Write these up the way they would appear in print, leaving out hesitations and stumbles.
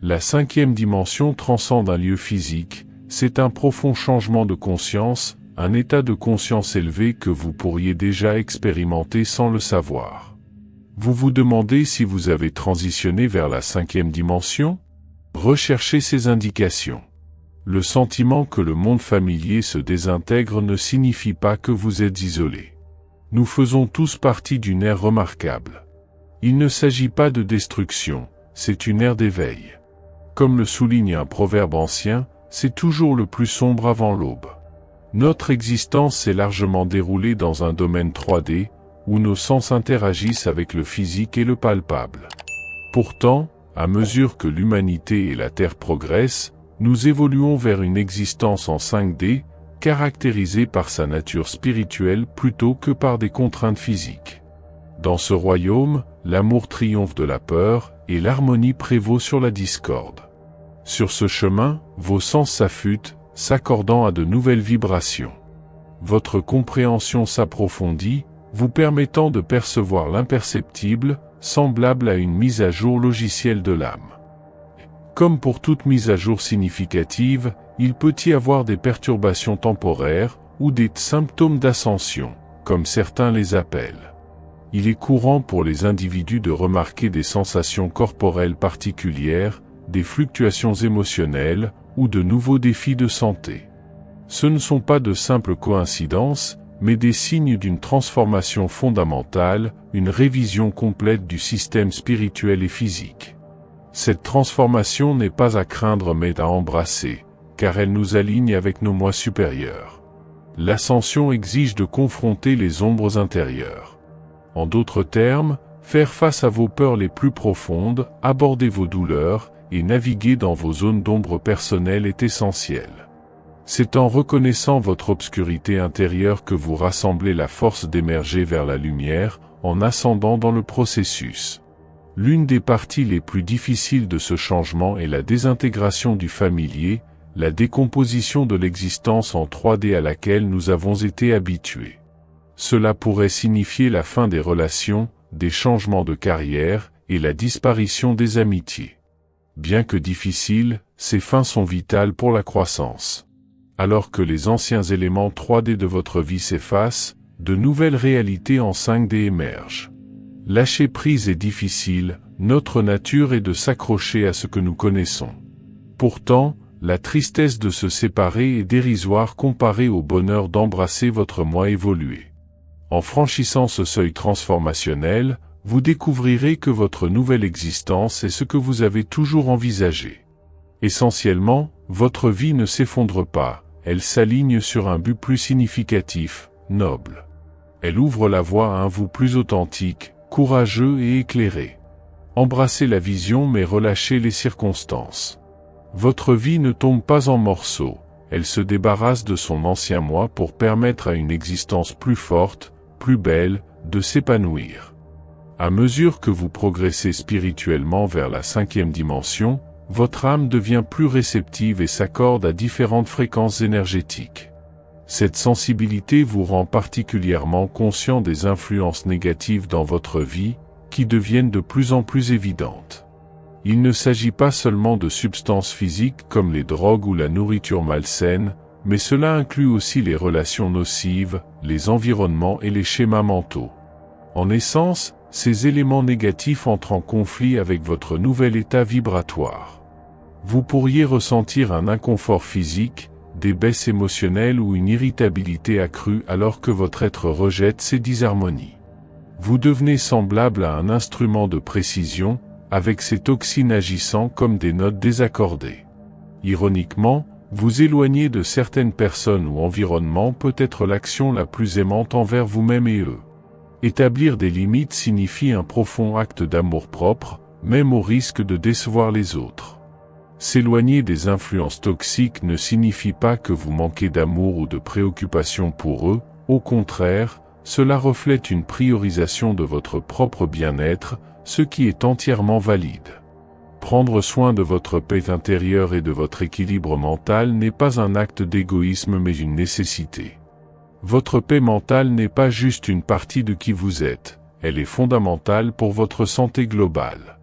La cinquième dimension transcende un lieu physique, c'est un profond changement de conscience, un état de conscience élevé que vous pourriez déjà expérimenter sans le savoir. Vous vous demandez si vous avez transitionné vers la cinquième dimension? Recherchez ces indications. Le sentiment que le monde familier se désintègre ne signifie pas que vous êtes isolé. Nous faisons tous partie d'une ère remarquable. Il ne s'agit pas de destruction, c'est une ère d'éveil. Comme le souligne un proverbe ancien, c'est toujours le plus sombre avant l'aube. Notre existence s'est largement déroulée dans un domaine 3D, où nos sens interagissent avec le physique et le palpable. Pourtant, à mesure que l'humanité et la Terre progressent, nous évoluons vers une existence en 5D, caractérisée par sa nature spirituelle plutôt que par des contraintes physiques. Dans ce royaume, l'amour triomphe de la peur, et l'harmonie prévaut sur la discorde. Sur ce chemin, vos sens s'affûtent, s'accordant à de nouvelles vibrations. Votre compréhension s'approfondit, vous permettant de percevoir l'imperceptible, semblable à une mise à jour logicielle de l'âme. Comme pour toute mise à jour significative, il peut y avoir des perturbations temporaires, ou des symptômes d'ascension, comme certains les appellent. Il est courant pour les individus de remarquer des sensations corporelles particulières, des fluctuations émotionnelles, ou de nouveaux défis de santé. Ce ne sont pas de simples coïncidences, mais des signes d'une transformation fondamentale, une révision complète du système spirituel et physique. Cette transformation n'est pas à craindre mais à embrasser, car elle nous aligne avec nos moi supérieurs. L'ascension exige de confronter les ombres intérieures. En d'autres termes, faire face à vos peurs les plus profondes, aborder vos douleurs, et naviguer dans vos zones d'ombre personnelles est essentiel. C'est en reconnaissant votre obscurité intérieure que vous rassemblez la force d'émerger vers la lumière, en ascendant dans le processus. L'une des parties les plus difficiles de ce changement est la désintégration du familier, la décomposition de l'existence en 3D à laquelle nous avons été habitués. Cela pourrait signifier la fin des relations, des changements de carrière, et la disparition des amitiés. Bien que difficiles, ces fins sont vitales pour la croissance. Alors que les anciens éléments 3D de votre vie s'effacent, de nouvelles réalités en 5D émergent. Lâcher prise est difficile, notre nature est de s'accrocher à ce que nous connaissons. Pourtant, la tristesse de se séparer est dérisoire comparée au bonheur d'embrasser votre moi évolué. En franchissant ce seuil transformationnel, vous découvrirez que votre nouvelle existence est ce que vous avez toujours envisagé. Essentiellement, votre vie ne s'effondre pas, elle s'aligne sur un but plus significatif, noble. Elle ouvre la voie à un vous plus authentique, courageux et éclairé. Embrassez la vision mais relâchez les circonstances. Votre vie ne tombe pas en morceaux, elle se débarrasse de son ancien moi pour permettre à une existence plus forte, plus belle, de s'épanouir. À mesure que vous progressez spirituellement vers la cinquième dimension, votre âme devient plus réceptive et s'accorde à différentes fréquences énergétiques. Cette sensibilité vous rend particulièrement conscient des influences négatives dans votre vie, qui deviennent de plus en plus évidentes. Il ne s'agit pas seulement de substances physiques comme les drogues ou la nourriture malsaine, mais cela inclut aussi les relations nocives, les environnements et les schémas mentaux. En essence, ces éléments négatifs entrent en conflit avec votre nouvel état vibratoire. Vous pourriez ressentir un inconfort physique, des baisses émotionnelles ou une irritabilité accrue alors que votre être rejette ces disharmonies. Vous devenez semblable à un instrument de précision, avec ces toxines agissant comme des notes désaccordées. Ironiquement, vous éloigner de certaines personnes ou environnements peut être l'action la plus aimante envers vous-même et eux. Établir des limites signifie un profond acte d'amour-propre, même au risque de décevoir les autres. S'éloigner des influences toxiques ne signifie pas que vous manquez d'amour ou de préoccupation pour eux, au contraire, cela reflète une priorisation de votre propre bien-être, ce qui est entièrement valide. Prendre soin de votre paix intérieure et de votre équilibre mental n'est pas un acte d'égoïsme mais une nécessité. Votre paix mentale n'est pas juste une partie de qui vous êtes, elle est fondamentale pour votre santé globale.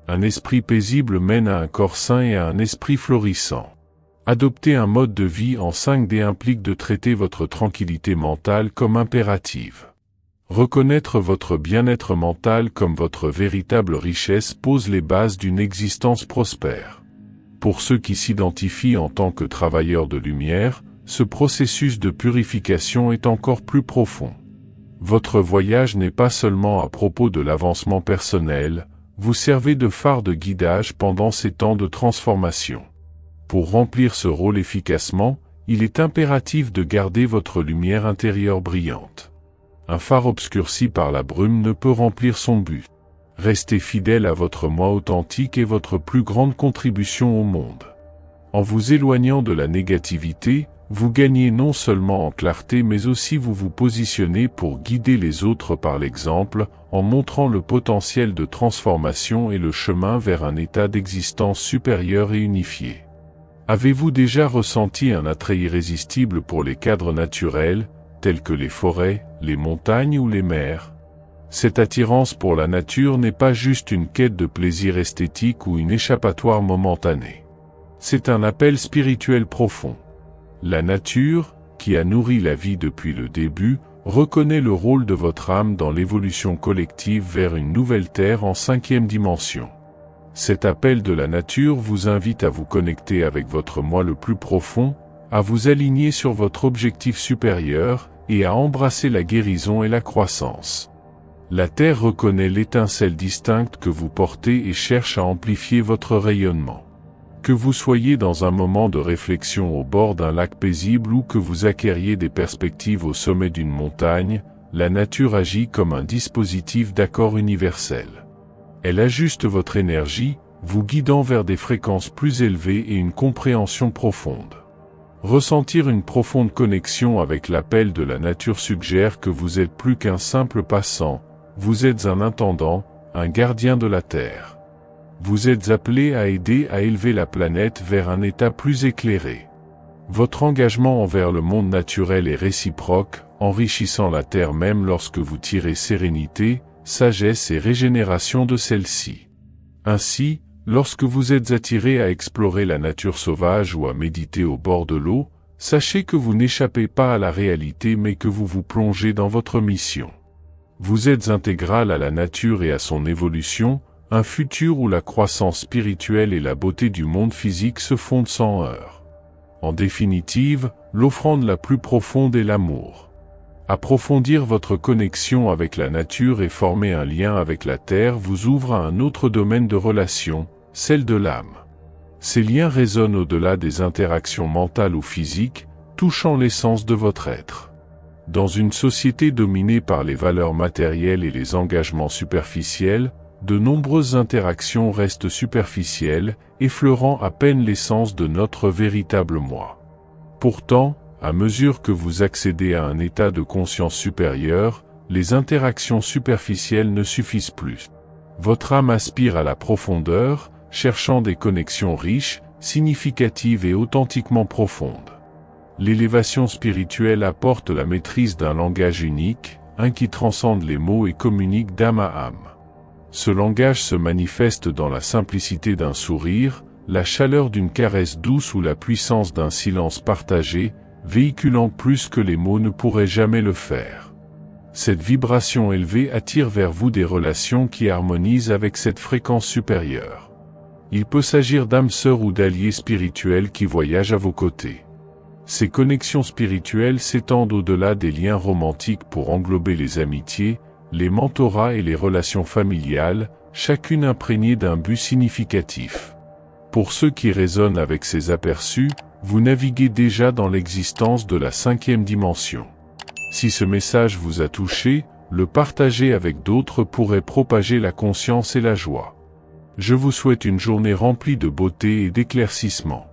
Un esprit paisible mène à un corps sain et à un esprit florissant. Adopter un mode de vie en 5D implique de traiter votre tranquillité mentale comme impérative. Reconnaître votre bien-être mental comme votre véritable richesse pose les bases d'une existence prospère. Pour ceux qui s'identifient en tant que travailleurs de lumière, ce processus de purification est encore plus profond. Votre voyage n'est pas seulement à propos de l'avancement personnel, vous servez de phare de guidage pendant ces temps de transformation. Pour remplir ce rôle efficacement, il est impératif de garder votre lumière intérieure brillante. Un phare obscurci par la brume ne peut remplir son but. Restez fidèle à votre moi authentique et votre plus grande contribution au monde. En vous éloignant de la négativité, vous gagnez non seulement en clarté mais aussi vous vous positionnez pour guider les autres par l'exemple, en montrant le potentiel de transformation et le chemin vers un état d'existence supérieur et unifié. Avez-vous déjà ressenti un attrait irrésistible pour les cadres naturels, tels que les forêts, les montagnes ou les mers? Cette attirance pour la nature n'est pas juste une quête de plaisir esthétique ou une échappatoire momentanée. C'est un appel spirituel profond. La nature, qui a nourri la vie depuis le début, reconnaît le rôle de votre âme dans l'évolution collective vers une nouvelle terre en 5e dimension. Cet appel de la nature vous invite à vous connecter avec votre moi le plus profond, à vous aligner sur votre objectif supérieur et à embrasser la guérison et la croissance. La Terre reconnaît l'étincelle distincte que vous portez et cherche à amplifier votre rayonnement. Que vous soyez dans un moment de réflexion au bord d'un lac paisible ou que vous acquériez des perspectives au sommet d'une montagne, la nature agit comme un dispositif d'accord universel. Elle ajuste votre énergie, vous guidant vers des fréquences plus élevées et une compréhension profonde. Ressentir une profonde connexion avec l'appel de la nature suggère que vous êtes plus qu'un simple passant, vous êtes un intendant, un gardien de la Terre. Vous êtes appelé à aider à élever la planète vers un état plus éclairé. Votre engagement envers le monde naturel est réciproque, enrichissant la Terre même lorsque vous tirez sérénité, sagesse et régénération de celle-ci. Ainsi, lorsque vous êtes attiré à explorer la nature sauvage ou à méditer au bord de l'eau, sachez que vous n'échappez pas à la réalité mais que vous vous plongez dans votre mission. Vous êtes intégral à la nature et à son évolution, un futur où la croissance spirituelle et la beauté du monde physique se fondent sans heurts. En définitive, l'offrande la plus profonde est l'amour. Approfondir votre connexion avec la nature et former un lien avec la Terre vous ouvre à un autre domaine de relation, celle de l'âme. Ces liens résonnent au-delà des interactions mentales ou physiques, touchant l'essence de votre être. Dans une société dominée par les valeurs matérielles et les engagements superficiels, de nombreuses interactions restent superficielles, effleurant à peine l'essence de notre véritable moi. Pourtant, à mesure que vous accédez à un état de conscience supérieur, les interactions superficielles ne suffisent plus. Votre âme aspire à la profondeur, cherchant des connexions riches, significatives et authentiquement profondes. L'élévation spirituelle apporte la maîtrise d'un langage unique, un qui transcende les mots et communique d'âme à âme. Ce langage se manifeste dans la simplicité d'un sourire, la chaleur d'une caresse douce ou la puissance d'un silence partagé, véhiculant plus que les mots ne pourraient jamais le faire. Cette vibration élevée attire vers vous des relations qui harmonisent avec cette fréquence supérieure. Il peut s'agir d'âmes sœurs ou d'alliés spirituels qui voyagent à vos côtés. Ces connexions spirituelles s'étendent au-delà des liens romantiques pour englober les amitiés, les mentorats et les relations familiales, chacune imprégnée d'un but significatif. Pour ceux qui résonnent avec ces aperçus, vous naviguez déjà dans l'existence de la 5e dimension. Si ce message vous a touché, le partager avec d'autres pourrait propager la conscience et la joie. Je vous souhaite une journée remplie de beauté et d'éclaircissement.